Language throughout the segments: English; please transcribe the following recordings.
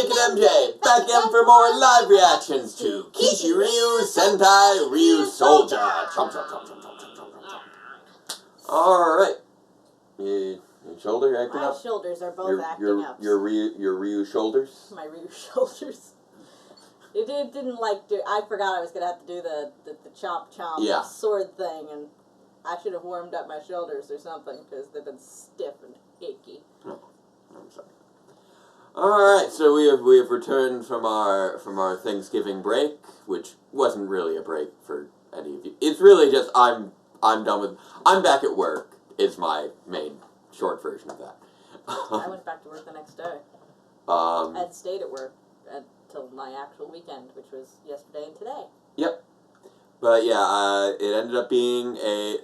Wicked MJ, back again for more live reactions to Kishiryu Sentai Ryusoulger. Alright. Your shoulder acting up? My shoulders are both acting up. Your Ryu shoulders? My Ryu shoulders. It didn't like do. I forgot I was gonna have to do the chomp sword thing, and I should have warmed up my shoulders or something because they've been stiff and achy. Oh, I'm sorry. Alright, so we have returned from our Thanksgiving break, which wasn't really a break for any of you. It's really just I'm back at work is my main short version of that. I went back to work the next day. I'd stayed at work until my actual weekend, which was yesterday and today. Yep. But yeah, it ended up being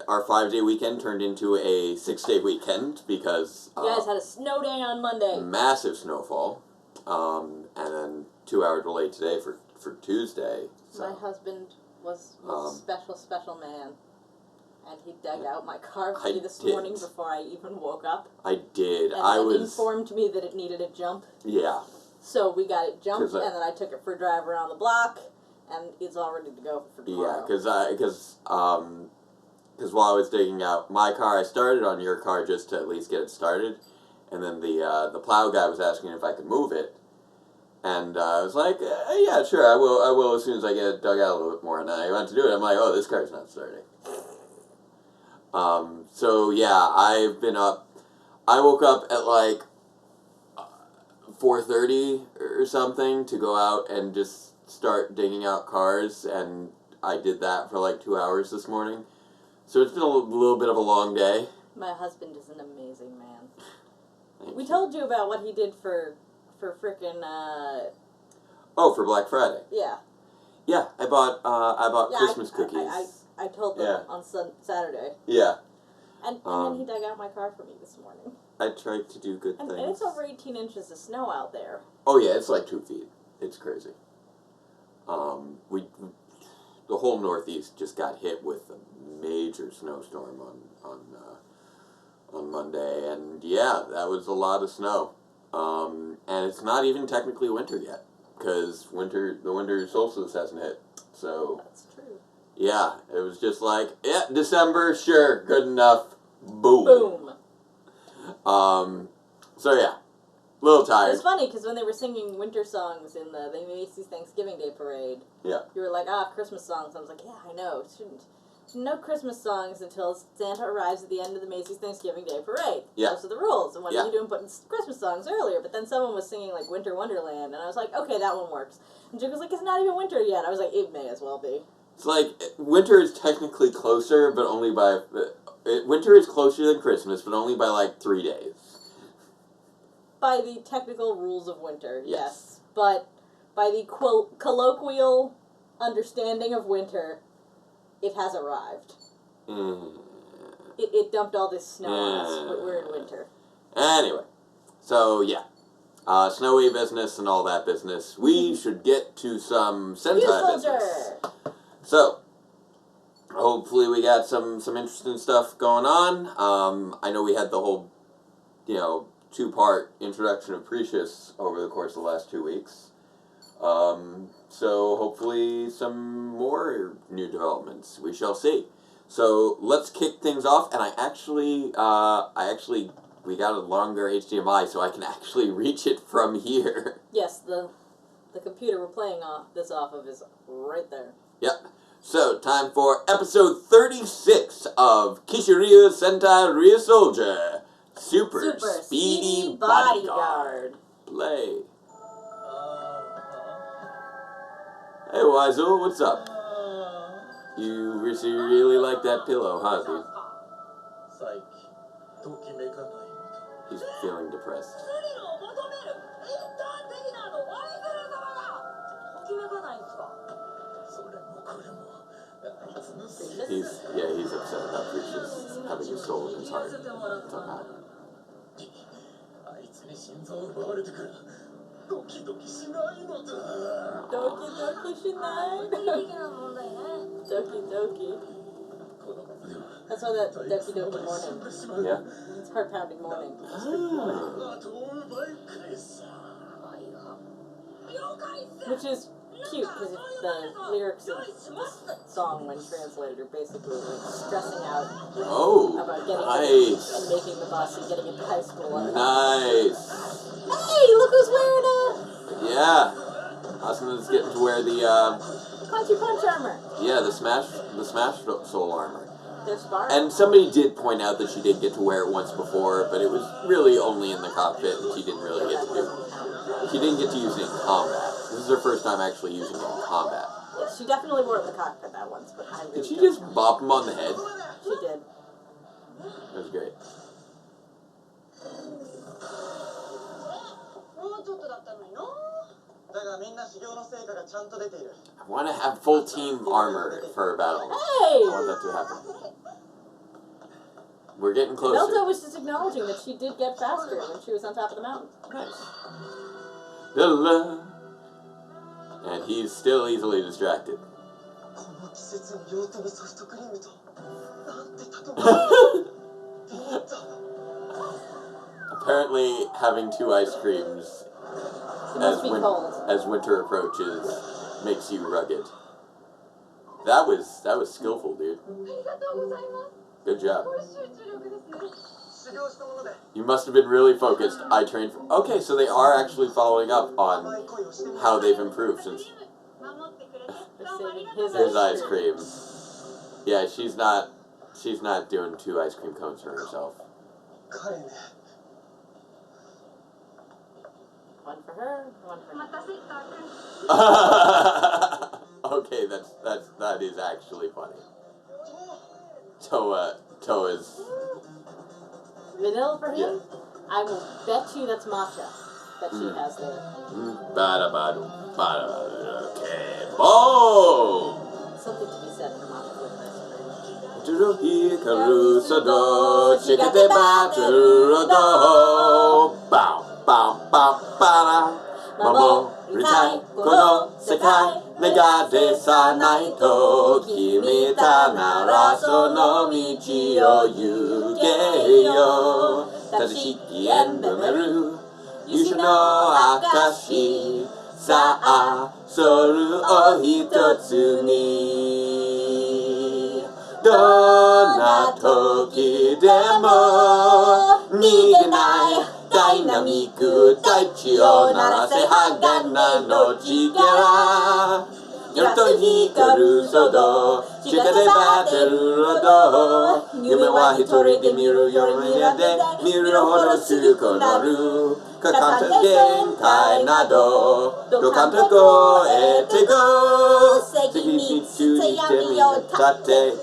our 5-day weekend turned into a 6-day weekend because you guys had a snow day on Monday. Massive snowfall, and then 2 hour delay today for Tuesday. So. My husband was a special man, and he dug out my car for me this morning before I even woke up. I did. And informed me that it needed a jump. Yeah. So we got it jumped, and then I took it for a drive around the block. And it's all ready to go for tomorrow. Yeah, because while I was digging out my car, I started on your car just to at least get it started, and then the plow guy was asking if I could move it, and I was like, yeah, sure, I will as soon as I get it dug out a little bit more. And then I went to do it. I'm like, oh, this car's not starting. So yeah, I've been up. I woke up at like 4:30 or something to go out and just start digging out cars, and I did that for like 2 hours this morning. So it's been a little bit of a long day. My husband is an amazing man. We told you about what he did for frickin' Oh, for Black Friday. Yeah. Yeah, I bought Christmas cookies. I told them on Saturday. Yeah. And then he dug out my car for me this morning. I tried to do good things. And it's over 18 inches of snow out there. Oh yeah, it's like 2 feet. It's crazy. The whole Northeast just got hit with a major snowstorm on Monday, and yeah, that was a lot of snow. And it's not even technically winter yet, because the winter solstice hasn't hit. So that's true. Yeah, it was just like, yeah, December, sure, good enough. Boom. Boom. So yeah. A little tired. It was funny because when they were singing winter songs in the Macy's Thanksgiving Day Parade, you were like, Christmas songs. I was like, yeah, I know. Shouldn't no Christmas songs until Santa arrives at the end of the Macy's Thanksgiving Day Parade. Yeah. Those are the rules. And what are you doing putting Christmas songs earlier? But then someone was singing like Winter Wonderland, and I was like, okay, that one works. And Jake was like, it's not even winter yet. I was like, it may as well be. It's like, winter is technically closer, but only by... winter is closer than Christmas, but only by like 3 days. By the technical rules of winter, yes. But by the colloquial understanding of winter, it has arrived. It dumped all this snow on us. We're in winter. Anyway, so yeah. Snowy business and all that business. We should get to some Sentai business. So, hopefully we got some interesting stuff going on. I know we had the whole, 2-part introduction of Precious over the course of the last 2 weeks. So hopefully some more new developments. We shall see. So let's kick things off, and we got a longer HDMI, so I can actually reach it from here. Yes, the computer we're playing this off of is right there. Yep. So, time for episode 36 of Kishiryu Sentai Ryusoulger. Super Speedy Bodyguard. Play. Hey, Waizu, what's up? You really like that pillow, huh, dude? He's feeling depressed. He's upset about Precious having a soul in his heart somehow. Doki doki shinai. Doki doki. That's why that doki doki morning. Yeah? It's heart pounding morning. Which is cute, because the lyrics of this song, when translated, are basically like stressing out about getting nice. and making the bus and getting into high school. Nice. Hey, look who's wearing Yeah. Asuna's getting to wear the Punchy Punch armor. Yeah, the Smash Soul armor. They're sparring. And somebody did point out that she did get to wear it once before, but it was really only in the cockpit, and she didn't really get to do it. She didn't get to use it in combat. This is her first time actually using it in combat. Yes, she definitely wore it in the cockpit that once, but I really Did she just bop him on the head? She did. That was great. I want to have full team armor for a battle. Hey! I want that to happen. We're getting closer. Belto was just acknowledging that she did get faster when she was on top of the mountain. Nice. And he's still easily distracted. Apparently, having 2 ice creams as winter approaches makes you rugged. That was skillful, dude. Good job. You must have been really focused. I trained for... Okay, so they are actually following up on how they've improved since... His ice cream. Yeah, she's not doing 2 ice cream cones for herself. One for her, one for me. Okay, that is actually funny. Toa is... Vanilla for him? Yeah. I will bet you that's matcha that she has there. Okay, boom! Something to be said for matcha flavor.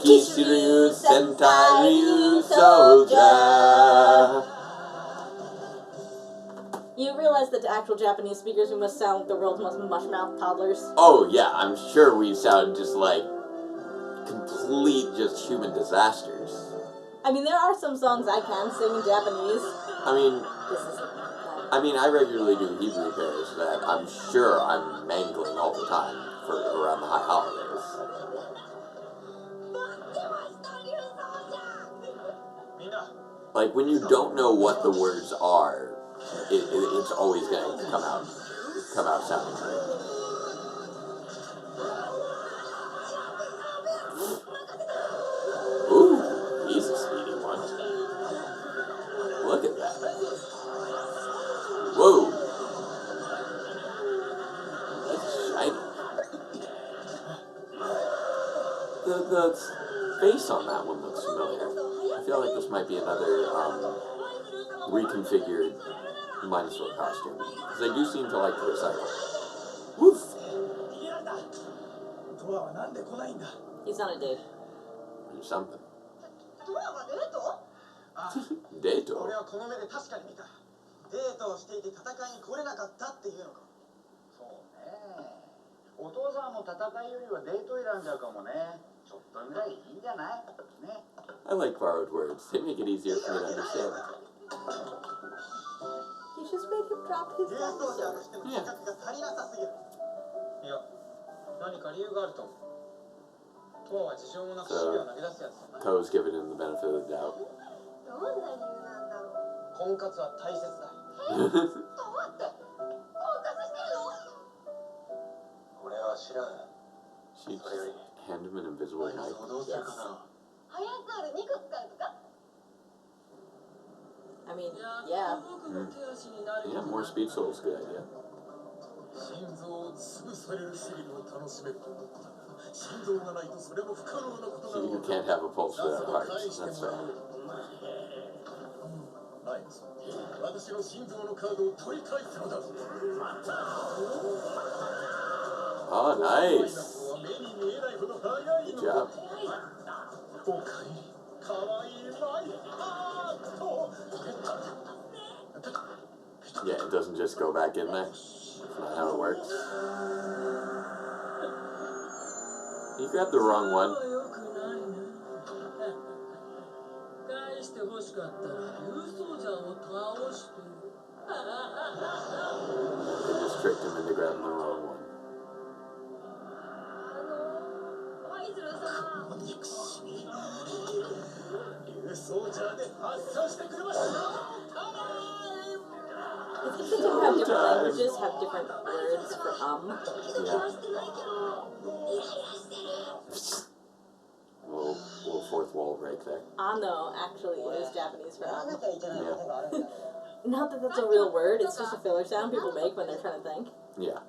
Kishiryu Sentai Ryusoulger. You realize that to actual Japanese speakers, we must sound like the world's most mush-mouthed toddlers? Oh, yeah, I'm sure we sound just like complete just human disasters. I mean, there are some songs I can sing in Japanese. I mean, I regularly do Hebrew pairs that I'm sure I'm mangling all the time for around the high holidays. Like, when you don't know what the words are, it's always going to come out sounding great. Ooh, he's a speedy one. Look at that. Whoa. That's shiny. The face on that one looks familiar. I feel like this might be another reconfigured Minosaur costume. Because they do seem to like to recycle. Woof! He's on a date. Or something. Date? I like borrowed words. They make it easier for me to understand. You just made him drop his dinosaur. Yeah. So, To's giving him the benefit of the doubt. She just hand him an invisible knife. Yes. I mean, yeah. Yeah, more speed souls, good idea. You can't have a pulse without hearts, that's fair. Oh, nice. Good job. Yeah, it doesn't just go back in there. That's not how it works. You grabbed the wrong one. They just tricked him into grabbing the wrong one. It's interesting how different languages have different words for Yeah. Little fourth wall break there. Ano actually is Japanese for Yeah. Not that that's a real word, it's just a filler sound people make when they're trying to think. Yeah.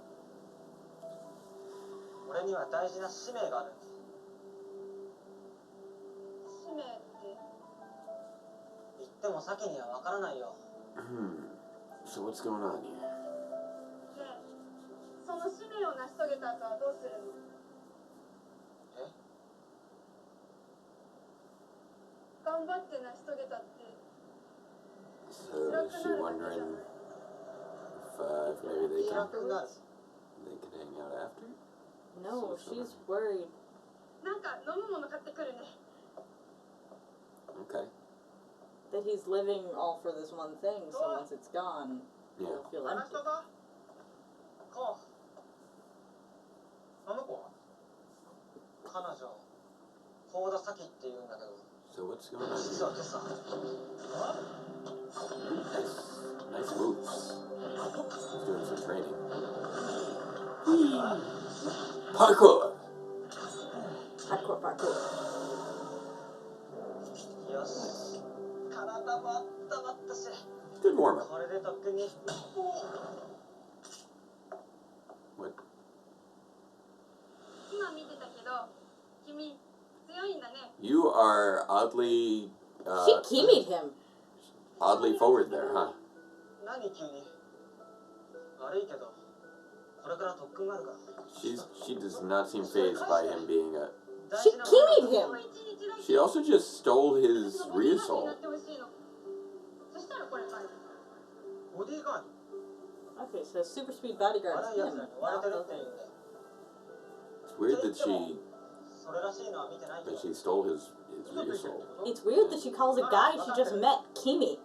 So what's going on here? So is she wondering if maybe they can hang out after? No, she's worried. Okay. That he's living all for this one thing, so once it's gone, he'll feel empty. So what's going on here? Nice moves. He's doing some training. Parkour! Parkour. Good warm up. What? You are oddly. She kimi'd him. Oddly forward there, huh? She does not seem fazed by him being a. She kimi'd him. She also just stole his Ryusoul. Okay, so Super Speedy Bodyguard is him, not the thing. It's weird that she stole his Ryusoul. It's weird that she calls a guy she just met Kimi.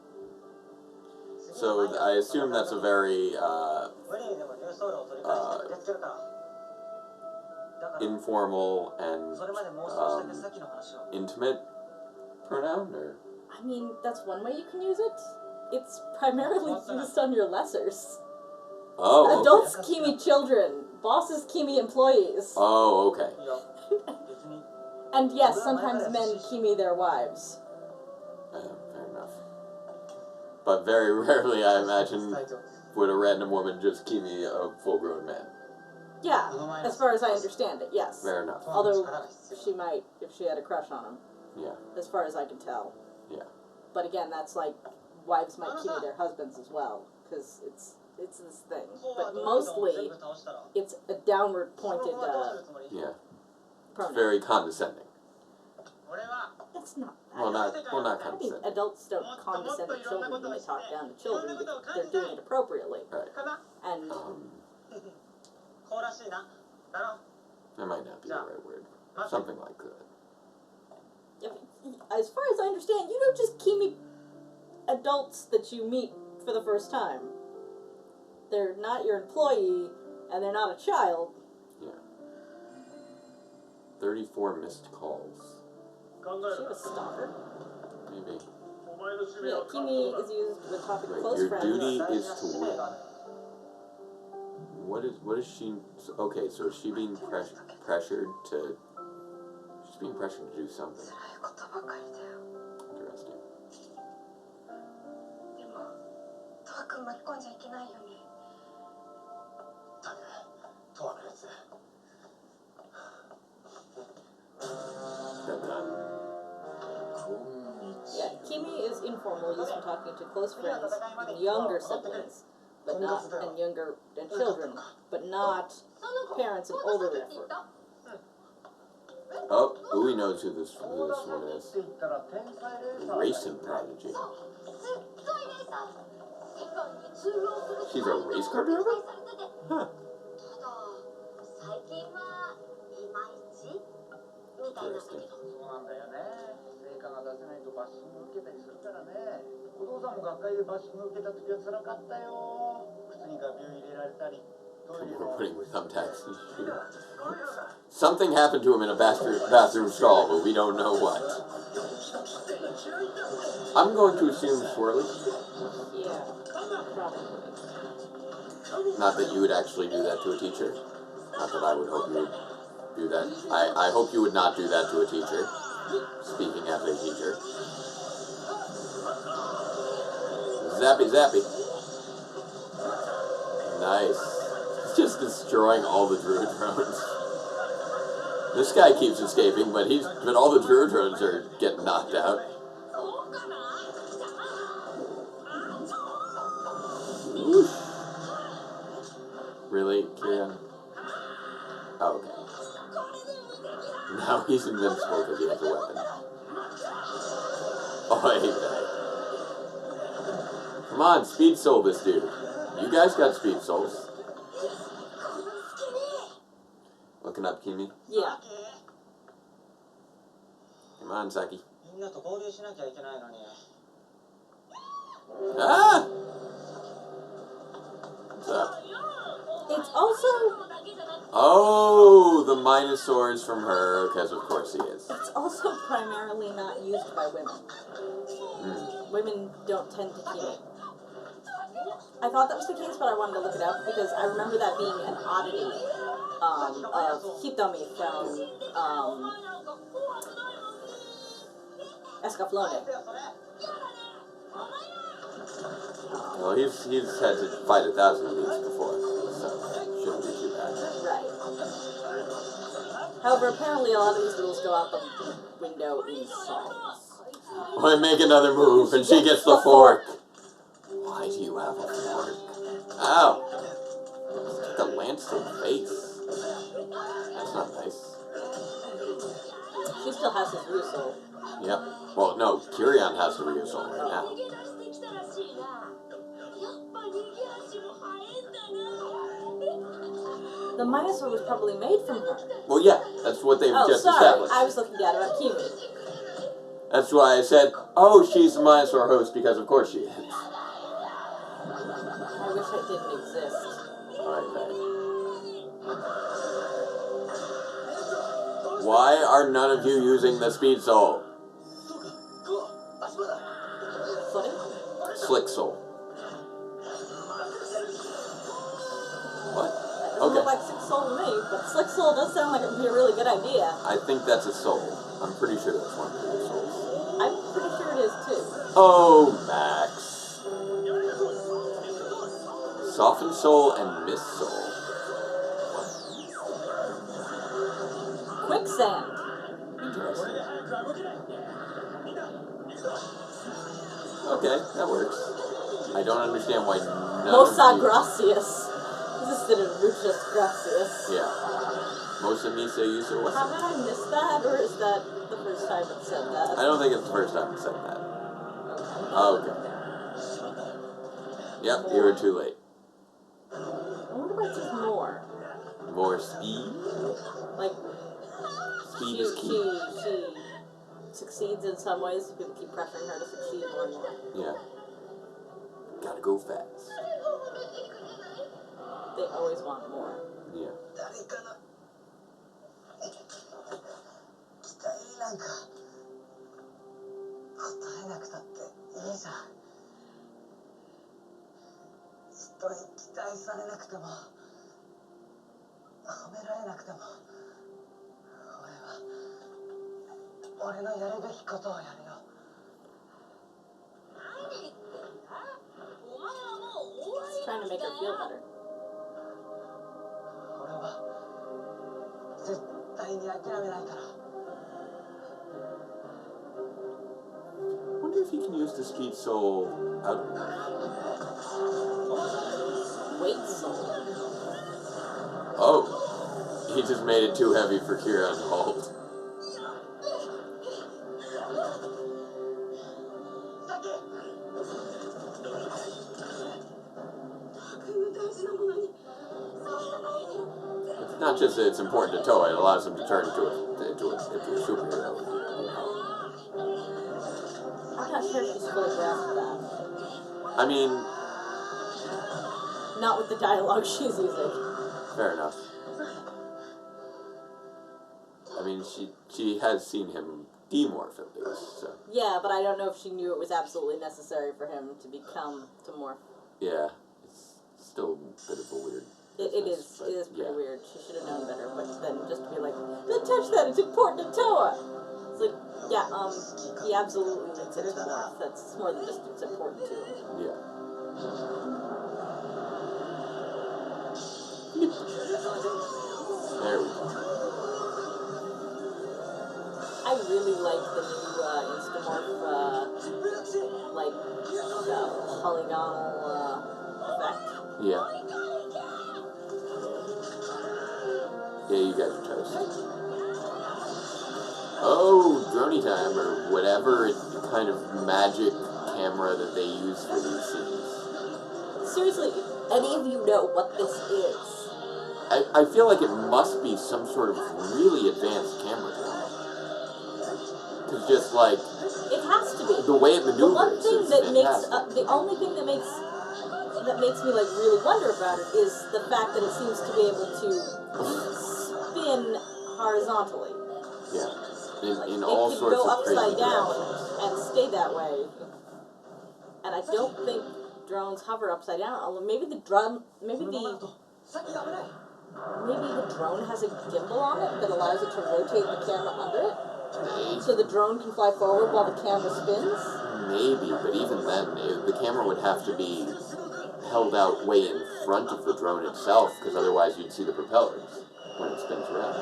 So I assume that's a very informal and intimate pronoun, or? I mean, that's one way you can use it. It's primarily used on your lessers. Oh, okay. Adults kimi children. Bosses kimi employees. Oh, okay. And yes, sometimes men kimi their wives. Fair enough. But very rarely, I imagine, would a random woman just kimi a full-grown man. Yeah, as far as I understand it, yes. Fair enough. Although she might, if she had a crush on him. Yeah. As far as I can tell. Yeah. But again, that's like, wives might kimi their husbands as well, because it's this thing. But mostly, it's a downward pointed yeah. pronoun. It's very condescending. It's not. Well, not condescending. I mean, adults don't condescend to children when they talk down to children. They're doing it appropriately. Right. And that might not be the right word. Something like that. As far as I understand, you don't just kimi adults that you meet for the first time. They're not your employee, and they're not a child. Yeah. 34 missed calls. Is she a stalker? Maybe. Yeah, kimi is used when talking to close your friends. duty is to win. What is she... Okay, so is she being pressured to... She's being pressured to do something. Interesting. Yeah, Kimi is informal, used to talking to close friends and younger siblings, but not and children, but not parents and older therefore. Oh, Ui knows who this one is. Racing prodigy. She's a race car driver? Huh. Interesting. We're putting thumbtacks in his shoe. Something happened to him in a bathroom stall, but we don't know what. I'm going to assume swirly. Yeah, probably. Not that you would actually do that to a teacher. Not that I would hope you would do that. I hope you would not do that to a teacher. Speaking as a teacher. Zappy, zappy. Nice. He's just destroying all the druid drones. This guy keeps escaping, but all the druid drones are getting knocked out. Oof. Really, Kieran? Oh, okay. Now he's invincible because he has a weapon. Oh, I hate that. Come on, speed soul this dude. You guys got speed souls. Looking up, Kimi? Yeah. Come on, Saki. Ah! What's up? It's also... Oh, the Minosaur's from her, because of course he is. It's also primarily not used by women. Women don't tend to keep it. I thought that was the case, but I wanted to look it up because I remember that being an oddity of Hitomi from Escaflowne. Well, he's had to fight 1,000 of these before, so shouldn't be too bad. Right. However, apparently a lot of these rules go out the window in songs. I make another move, and she gets the fork. Why do you have a fork? Ow! Just took a lance to the face. That's not nice. She still has his Ryusoul. Yep. Well, no, Kirion has the Ryusoul right now. The Minosaur was probably made from her. Well, yeah, that's what they've just established. I was looking at about Kimi. That's why I said, oh, she's the Minosaur host, because of course she is. I wish it didn't exist. Okay. Why are none of you using the Speed Soul? Footing? Slick Soul. What? Doesn't look like Slick Soul to me, but Slick Soul does sound like it would be a really good idea. I think that's a soul. I'm pretty sure that's one of the souls. I'm pretty sure it is too. Oh, Max. Soften Soul and Mist Soul. What? Quicksand. Interesting. Okay, that works. I don't understand why none Mosa of you... Gracias. This is Muchas Gracias. Yeah. Mosa Misa Yusa, what's Haven't I missed that, or is that the first time it said that? I don't think it's the first time it said that. Okay. Yep, you were too late. I wonder why it says more. More speed? Like, Speed is key. She succeeds in some ways, so people keep pressuring her to succeed more and more. Yeah. Gotta go fast. They always want more. Yeah. He's trying to make her feel better. I wonder if he can use the speed soul out of him. Weight soul. Oh, he just made it too heavy for Kira to hold. It's not just that it's important to Toa, it allows him to turn into a superhero. I'm not sure if she's fully grasped that. I mean... Not with the dialogue she's using. Fair enough. I mean, she has seen him demorph at least, so... Yeah, but I don't know if she knew it was absolutely necessary for him to become to morph. Yeah, it's still a bit of a weird... It is pretty weird. She should have known better, but then just to be like, don't touch that, it's important to Toa! It's like, yeah, he absolutely needs it to morph. That's more than just it's important to him. Yeah. There we go. I really like the new Instamorph, polygonal effect. Yeah. Yeah, you guys are toast. Oh, droney time, or whatever kind of magic camera that they use for these scenes. Seriously, any of you know what this is? I feel like it must be some sort of really advanced camera drone. Because just like... It has to be. The way it maneuvers the one thing is that fantastic. makes, the only thing that makes me like really wonder about it is the fact that it seems to be able to spin horizontally. Yeah. In it all can sorts go of crazy upside down directions. and stay that way. And I don't think drones hover upside down. Although maybe the drone has a gimbal on it that allows it to rotate the camera under it. Maybe. So the drone can fly forward while the camera spins? Maybe, but even then, the camera would have to be held out way in front of the drone itself, because otherwise you'd see the propellers when it spins around.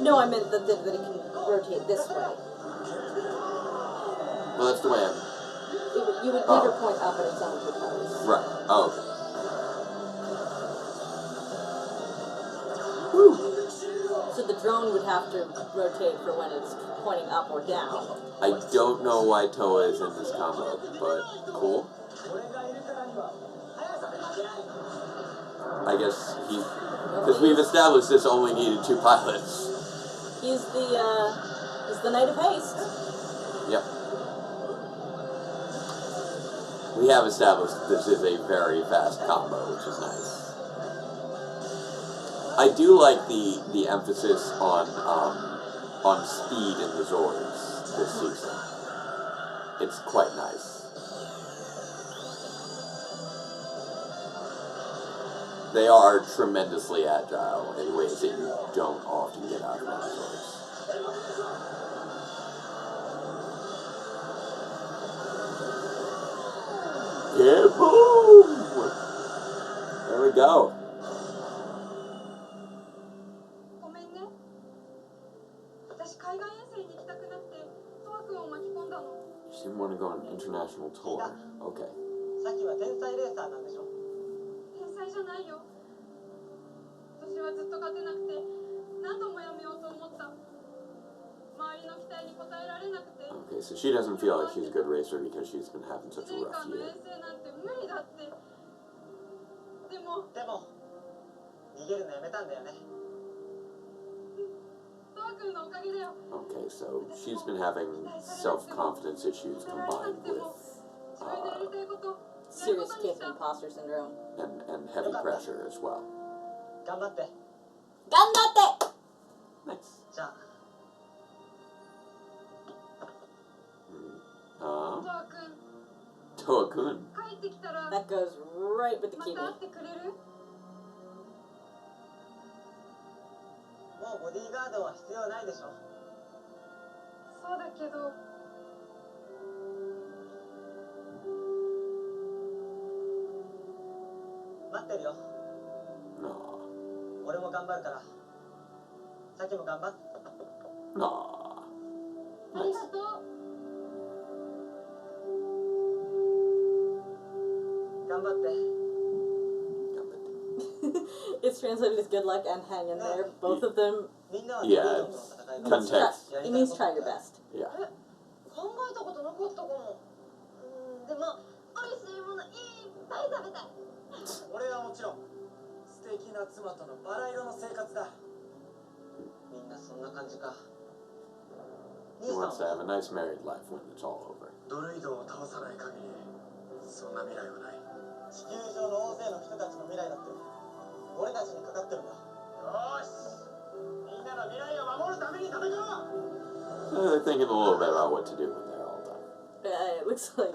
No, I meant that it can rotate this way. Well, that's the way You would never point up at its own propellers. Right. Oh, okay. Whew. So the drone would have to rotate for when it's pointing up or down. I don't know why Toa is in this combo, but cool. I guess because we've established this only needed 2 pilots. He's the Knight of Haste. Yep. We have established that this is a very fast combo, which is nice. I do like the emphasis on speed in the Zords this season. It's quite nice. They are tremendously agile in ways that you don't often get out of many Zords. Yeah, boom! There we go. She didn't want to go on an international tour. Okay. Okay, so she doesn't feel like she's a good racer because she's been having such a rough year. Okay, so she's been having self-confidence issues combined with serious case of imposter syndrome and heavy pressure as well. Ganbatte! Nice. Toa-kun. That goes right with the kiwi. もボディーガードは必要ないでしょ。そうだけど。待ってるよ。俺も頑張るから。さきも頑張って。ありがとう。頑張って。It's translated as good luck and hang in there. Both of them. Yeah, context. It means try your best. Yeah. 考えたことなかったかも。でも美味しいものいっぱい食べたい。俺はもちろん素敵な妻とのバラ色の生活だ。みんなそんな感じか。He wants to have a nice married life when it's all over. ドルイドを倒さない限りそんな未来はない。地球上の大勢の人たちの未来だって俺たちにかかってるんだ。よし、みんなの未来を守るために戦おう。 So they're thinking a little bit about what to do when they're all done. It looks like.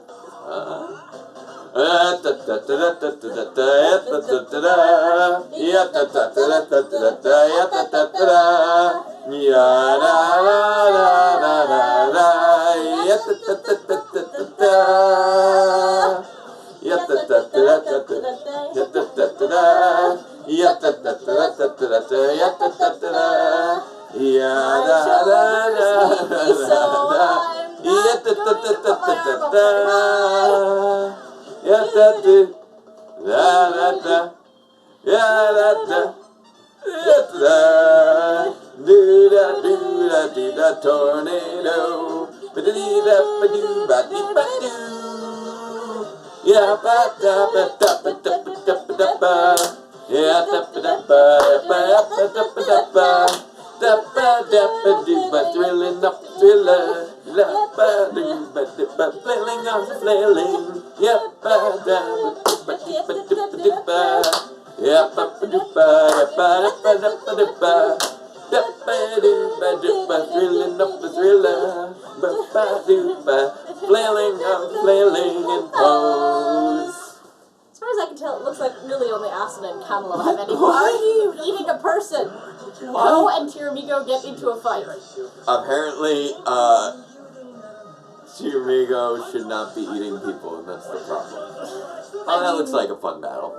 Tornado. Thrilling up the thriller. Flailing on the flailing. Thrilling up the thriller. Flailing on flailing in pose. As far as I can tell, it looks like really only Asuna and Kamalo have any. Why are you eating a person? Ko and Tiramigo get into a fight. Apparently, Tiramigo should not be eating people, and that's the problem. Oh, that looks like a fun battle.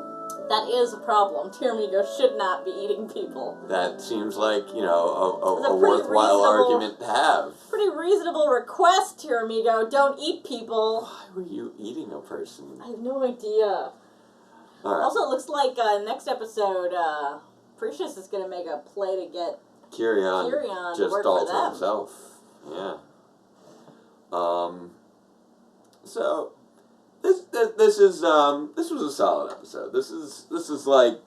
That is a problem. Tiramigo should not be eating people. That seems like, you know, a worthwhile argument to have. Pretty reasonable request, Tiramigo. Don't eat people. Why were you eating a person? I have no idea. All right. Also, it looks like next episode, Precious is going to make a play to get Kishiryu to just work all for to them. himself. Yeah. So this was a solid episode. This is like.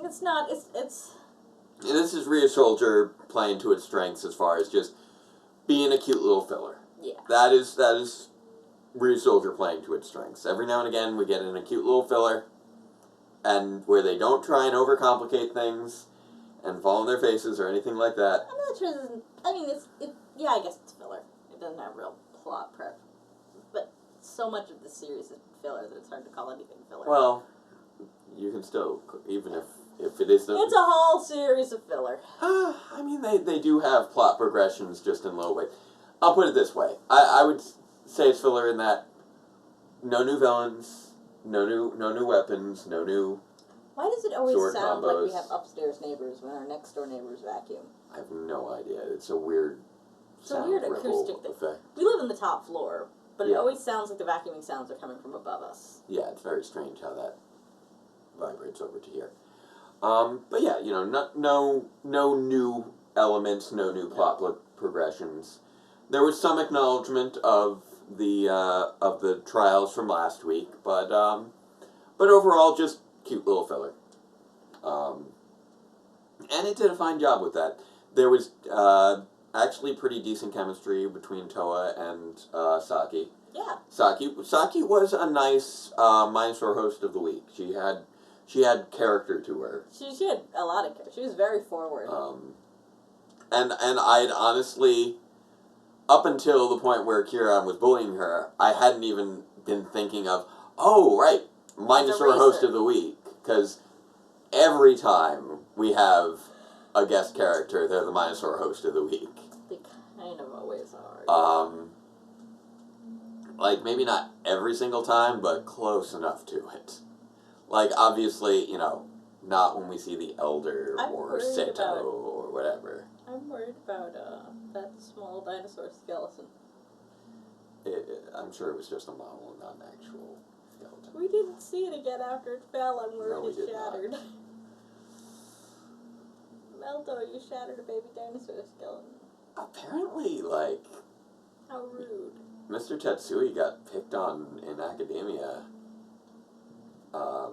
It's not. This is Ryusoulger playing to its strengths as far as just being a cute little filler. Yeah. That is Ryusoulger playing to its strengths. Every now and again we get in a cute little filler, and where they don't try and overcomplicate things and fall on their faces or anything like that. I'm not sure. I mean, yeah, I guess it's filler. It doesn't have real plot prep, but so much of the series is filler that it's hard to call anything filler. Well, you can still, even if it is... It's a whole series of filler. I mean, they do have plot progressions just in low way. I'll put it this way. I would say it's filler in that no new villains, no new weapons, no new... Why does it always sword sound combos. like we have upstairs neighbors when our next door neighbors vacuum? I have no idea. It's a weird acoustic thing. Effect. We live on the top floor, but it Yeah. always sounds like the vacuuming sounds are coming from above us. Yeah, it's very strange how that vibrates over to here. But yeah, you know, no new elements, no new plot progressions. There was some acknowledgement of the trials from last week, but overall, just cute little filler. And it did a fine job with that. There was actually pretty decent chemistry between Toa and Saki. Yeah. Saki was a nice Minosaur host of the week. She had character to her. She had a lot of character. She was very forward. And I'd honestly, up until the point where Kieran was bullying her, I hadn't even been thinking of, oh, right, Minosaur host of the week. Because every time we have a guest character. They're the Minosaur host of the week. They kind of always are. Like, maybe not every single time, but close enough to it. Like, obviously, you know, not when we see the Elder or Seto or whatever. I'm worried about that small dinosaur skeleton. I'm sure it was just a model and not an actual skeleton. We didn't see it again after it fell. I'm worried it shattered. Melto, you shattered a baby dinosaur skeleton. Apparently, like... How rude. Mr. Tetsui got picked on in academia for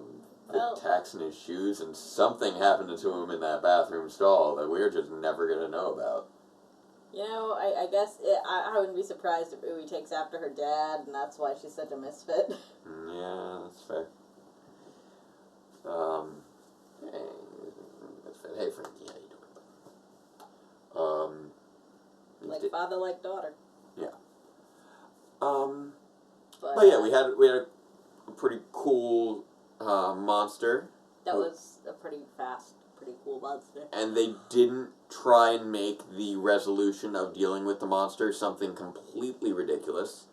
tacks in his shoes, and something happened to him in that bathroom stall that we're just never going to know about. You know, I guess I wouldn't be surprised if Ui takes after her dad, and that's why she's such a misfit. Yeah, that's fair. Hey, Frankie, how you doing? Like father, like daughter. Yeah. But yeah, we had a pretty cool monster. That was a pretty fast, pretty cool monster. And they didn't try and make the resolution of dealing with the monster something completely ridiculous.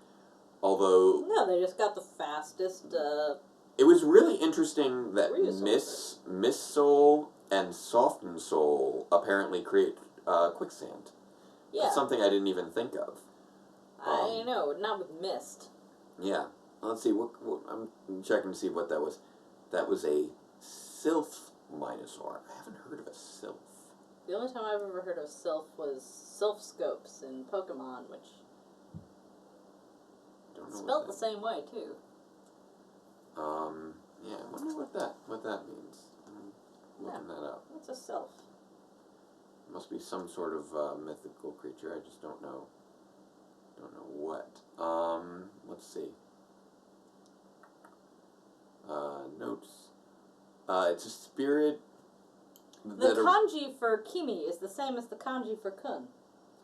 Although... No, they just got the fastest... It was really interesting that Ryusoulger. Miss Soul and Soften Soul apparently create quicksand. Yeah. That's something I didn't even think of. I know, not with Mist. Yeah. Let's see, what I'm checking to see what that was. That was a Sylph Minosaur. I haven't heard of a Sylph. The only time I've ever heard of Sylph was Sylph Scopes in Pokemon, which... Don't know spelled the same way, too. Yeah, I wonder what that means. I'm looking that up. What's a Sylph? It must be some sort of mythical creature. I just don't know. Don't know what. Let's see. Notes. It's a spirit. The kanji for Kimi is the same as the kanji for Kun.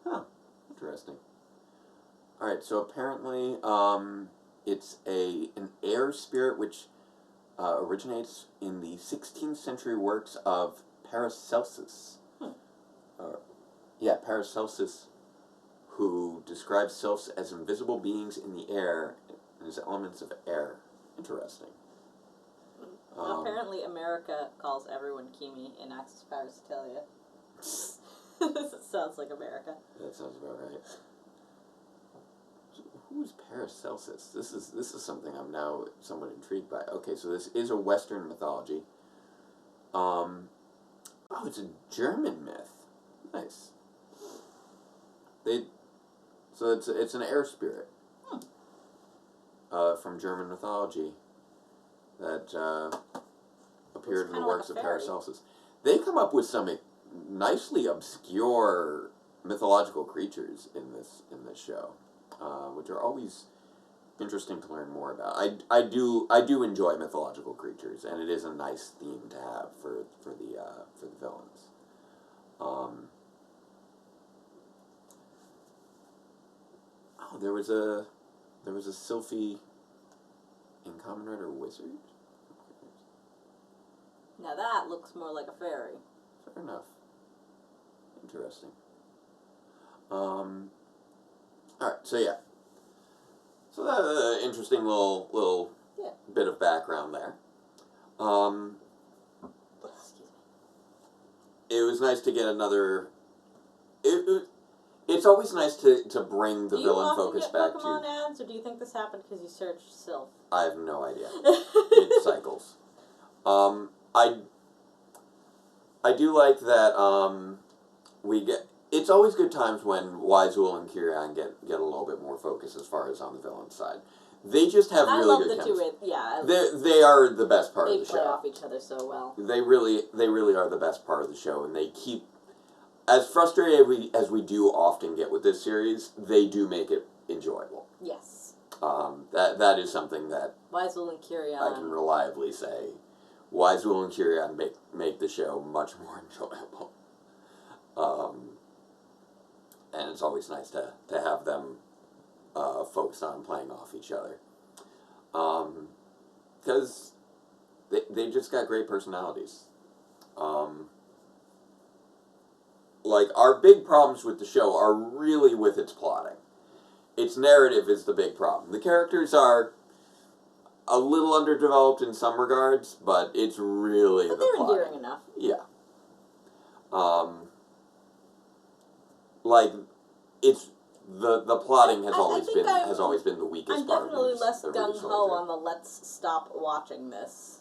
Huh. Interesting. Alright, so apparently, it's an air spirit which originates in the 16th century works of Paracelsus. Paracelsus, who describes sylphs as invisible beings in the air and as elements of air. Interesting. Apparently America calls everyone Kimi in Axis Parasitalia. Sounds like America. That sounds about right. Who's Paracelsus? This is something I'm now somewhat intrigued by. Okay, so this is a Western mythology. Oh, it's a German myth. Nice. So it's an air spirit. From German mythology that appeared in the works of Paracelsus. They come up with some nicely obscure mythological creatures in this show. Which are always interesting to learn more about. I do enjoy mythological creatures, and it is a nice theme to have for the villains. There was a Sylphie in Kamen Rider Wizard. Now that looks more like a fairy. Fair enough. Interesting. Alright, so yeah. So that interesting little bit of background there. Excuse me. It was nice to get another... It's always nice to bring the villain focus back to... Do you often get Pokemon ads, or do you think this happened because you searched Sylph? I have no idea. It cycles. I do like that we get... It's always good times when Waizuel and Kirian get a little bit more focus as far as on the villain side. They just have really good chemistry. They are the best part of the show. They play off each other so well. They really are the best part of the show, and they keep... As frustrated as we do often get with this series, they do make it enjoyable. Yes. That is something that Waizuel and Kirian... I can reliably say. Waizuel and Kirian make the show much more enjoyable. And it's always nice to have them focus on playing off each other. Because they just got great personalities. like, our big problems with the show are really with its plotting. Its narrative is the big problem. The characters are a little underdeveloped in some regards, but it's really the plotting. But they're endearing enough. Yeah. Like, it's the plotting has always been the weakest part. I'm definitely less gung ho on the let's stop watching this.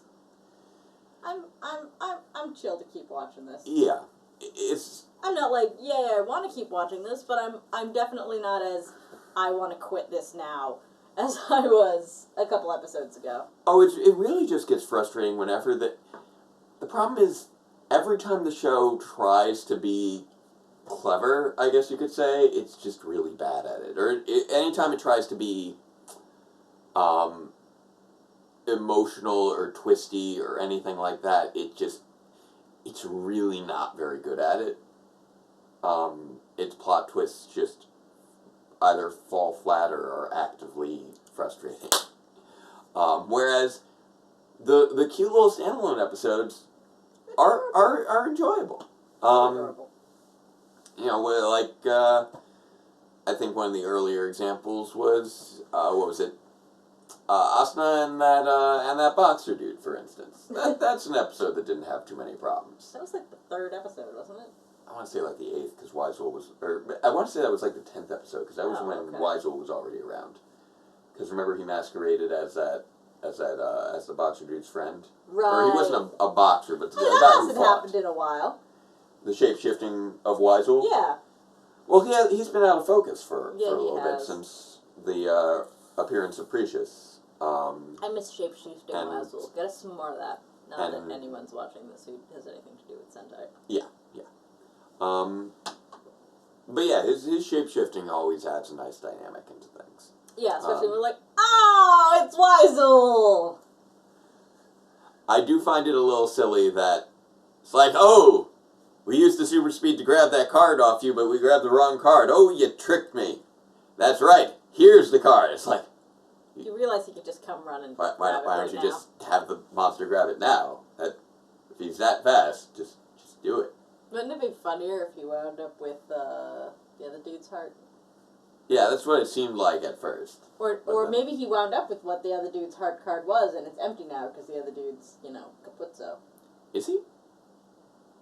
I'm chill to keep watching this. Yeah, I'm not like, yeah, I want to keep watching this, but I'm definitely not as I want to quit this now as I was a couple episodes ago. Oh, it really just gets frustrating whenever the problem is every time the show tries to be clever, I guess you could say, it's just really bad at it. Or anytime it tries to be emotional or twisty or anything like that, it's really not very good at it. Its plot twists just either fall flat or are actively frustrating. Whereas the cute little standalone episodes are enjoyable. You know, like I think one of the earlier examples was what was it? Asuna and that boxer dude, for instance. That's an episode that didn't have too many problems. That was like the 3rd episode, wasn't it? I want to say like the 8th, because Weisel was... Or I want to say that was like the 10th episode, because that was when Weisel was already around. Because remember, he masqueraded as the boxer dude's friend? Right. Or he wasn't a boxer, but the guy who hasn't fought. happened in a while. The shape-shifting of Weisel? Yeah. Well, he's been out of focus for a little bit has. since the appearance of Precious. I miss shape-shifting Weisel. Get us some more of that. Not that anyone's watching this who has anything to do with Sentai. Yeah. But yeah, his shape-shifting always adds a nice dynamic into things. Yeah, especially when we're like, oh, it's Weisel! I do find it a little silly that it's like, oh, we used the super speed to grab that card off you, but we grabbed the wrong card. Oh, you tricked me. That's right. Here's the card. It's like... You realize he could just come running. Why don't you just have the monster grab it now? If he's that fast, just do it. Wouldn't it be funnier if he wound up with the other dude's heart? Yeah, that's what it seemed like at first. Or maybe he wound up with what the other dude's heart card was, and it's empty now because the other dude's, capuzzo. Is he?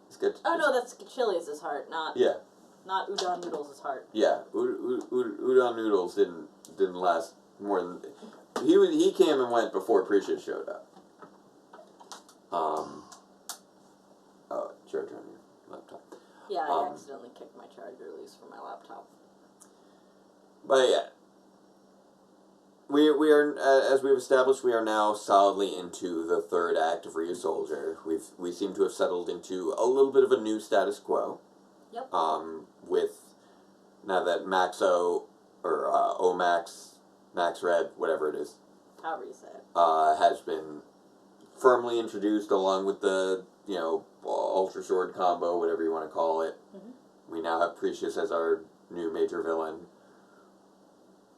It's good. Oh no, that's Kishiryu's heart, not Udon Noodles' heart. Yeah, Udon Noodles didn't last more than he came and went before Precious showed up. Charger on your laptop. Yeah, I accidentally kicked my charger loose from my laptop. But yeah, we are as we've established, we are now solidly into the 3rd act of Ryusoulger. We seem to have settled into a little bit of a new status quo. Yep. With now that Maxo or Omax, Max Red, whatever it is, however you say it, has been firmly introduced along with the Ultra Sword combo, whatever you want to call it. Mm-hmm. We now have Precious as our new major villain.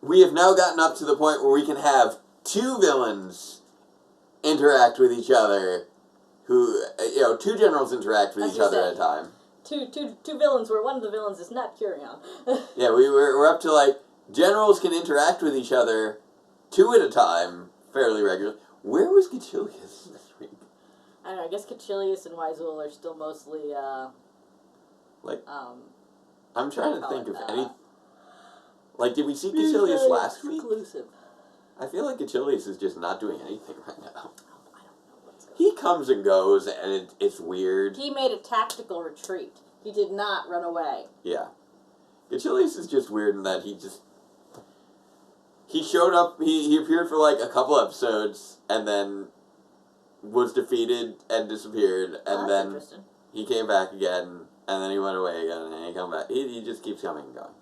We have now gotten up to the point where we can have 2 villains interact with each other, who 2 generals interact with each other at a time. Two villains where one of the villains is not Kirion. Yeah, we're up to like generals can interact with each other 2 at a time fairly regularly. Where was Kishilius this week? I don't know. I guess Kishilius and Weisel are still mostly I'm trying to think of any. Like, did we see Kishilius last week? Exclusive. I feel like Kishilius is just not doing anything right now. I don't know what's going on. He comes and goes, and it's weird. He made a tactical retreat. He did not run away. Yeah. Kishilius is just weird in that he showed up, he appeared for like a couple episodes, and then was defeated and disappeared, and then he came back again, and then he went away again, and he came back. He just keeps coming and going.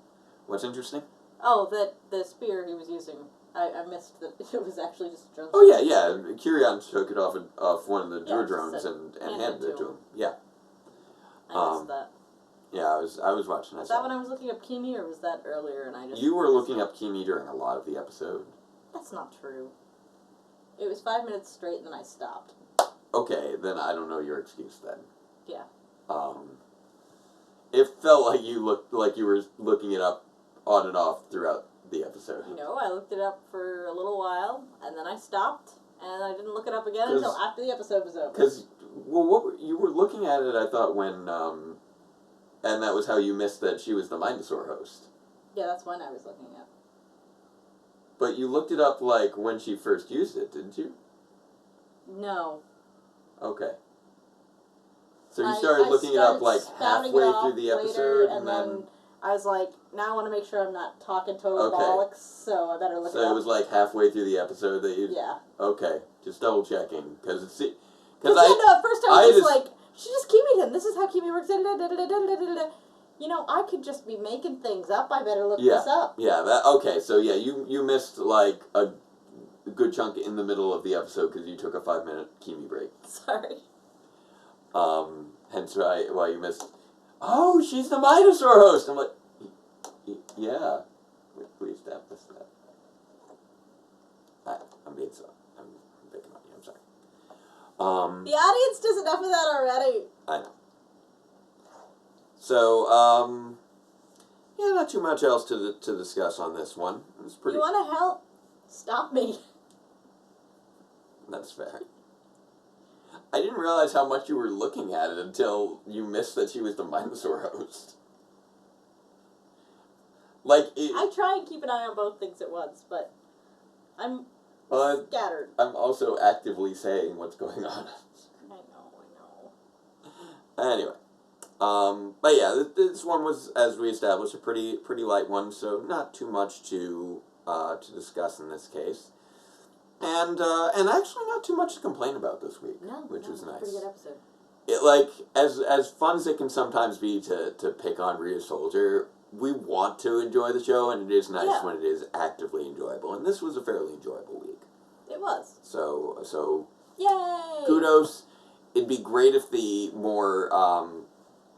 What's interesting? Oh, that the spear he was using. I missed that it was actually just a drone. Oh, yeah. Kirion took it off one of the drones and handed it to him. Yeah. I missed that. Yeah, I was watching. Was that when I was looking up Kimi, or was that earlier and I just... You were looking up Kimi during a lot of the episode. That's not true. It was 5 minutes straight and then I stopped. Okay, then I don't know your excuse then. Yeah. It felt like you were looking it up on and off throughout the episode. No, I looked it up for a little while, and then I stopped, and I didn't look it up again until after the episode was over. Because, well, you were looking at it, I thought, when, and that was how you missed that she was the Minosaur host. Yeah, that's when I was looking at. But you looked it up, like, when she first used it, didn't you? No. Okay. So you started looking it up, like, halfway through the episode, and then I was like, now I want to make sure I'm not talking total bollocks, so I better look it up. So it was, like, halfway through the episode that you... Yeah. Okay. Just double checking, because it's... Because at first I was just like, she just Kimi him. This is how Kimi works. You know, I could just be making things up. I better look this up. Yeah, okay, so yeah, you missed, like, a good chunk in the middle of the episode because you took a 5-minute Kimi break. Sorry. Hence why you missed, oh, she's the Minosaur host! I'm like, yeah, we established that. I'm being so, I'm picking on you, I'm sorry. The audience does enough of that already. I know. So, yeah, not too much else to discuss on this one. It's pretty. You want to help? Stop me. That's fair. I didn't realize how much you were looking at it until you missed that she was the Minosaur host. Like, I try and keep an eye on both things at once, but I'm scattered. I'm also actively saying what's going on. I know. Anyway. But yeah, this one was, as we established, a pretty light one, so not too much to discuss in this case. And actually not too much to complain about this week, which was nice. Pretty good episode. It, like, as fun as it can sometimes be to pick on Ryusoulger, we want to enjoy the show, and it is nice when it is actively enjoyable. And this was a fairly enjoyable week. It was. So yay! Kudos. It'd be great if the more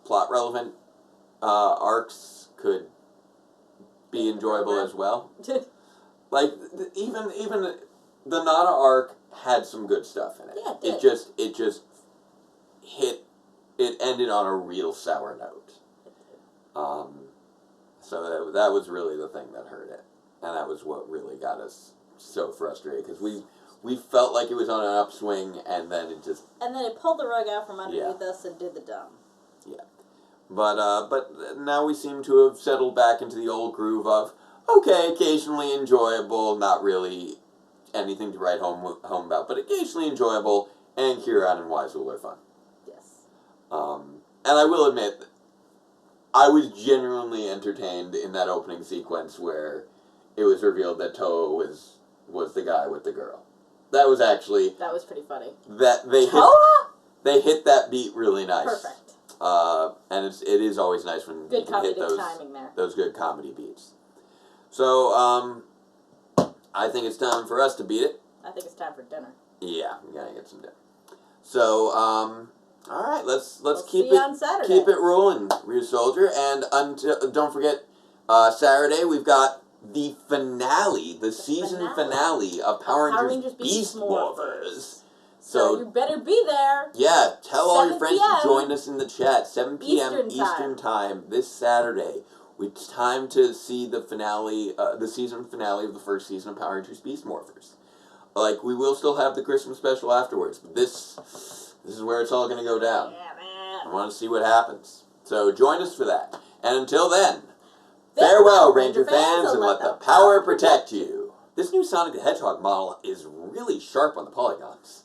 plot relevant arcs could be enjoyable as well. Like even the Nana arc had some good stuff in it. Yeah, it did. It just ended on a real sour note. So that was really the thing that hurt it, and that was what really got us so frustrated because we felt like it was on an upswing, and then it just pulled the rug out from underneath us and did the dumb. Yeah, but now we seem to have settled back into the old groove of okay, occasionally enjoyable, not really anything to write home about, but occasionally enjoyable, and Kieran and Weisel are fun. Yes. And I will admit, I was genuinely entertained in that opening sequence where it was revealed that Toho was the guy with the girl. That was pretty funny. That they hit that beat really nice. Perfect. And it is always nice when you can hit those good comedy beats. So, I think it's time for us to beat it. I think it's time for dinner. Yeah, we gotta get some dinner. So, all right, let's keep it rolling, Ryusoulger, and don't forget, Saturday we've got the finale, the season finale of Power Rangers Beast Morphers. So you better be there. Yeah, tell all your friends to join us in the chat. 7 p.m. Eastern time this Saturday. It's time to see the finale, the season finale of the first season of Power Rangers Beast Morphers. Like, we will still have the Christmas special afterwards, but this is where it's all going to go down. Yeah, man. I want to see what happens. So join us for that. And until then, farewell, Ranger fans, and let the power protect you. This new Sonic the Hedgehog model is really sharp on the polygons.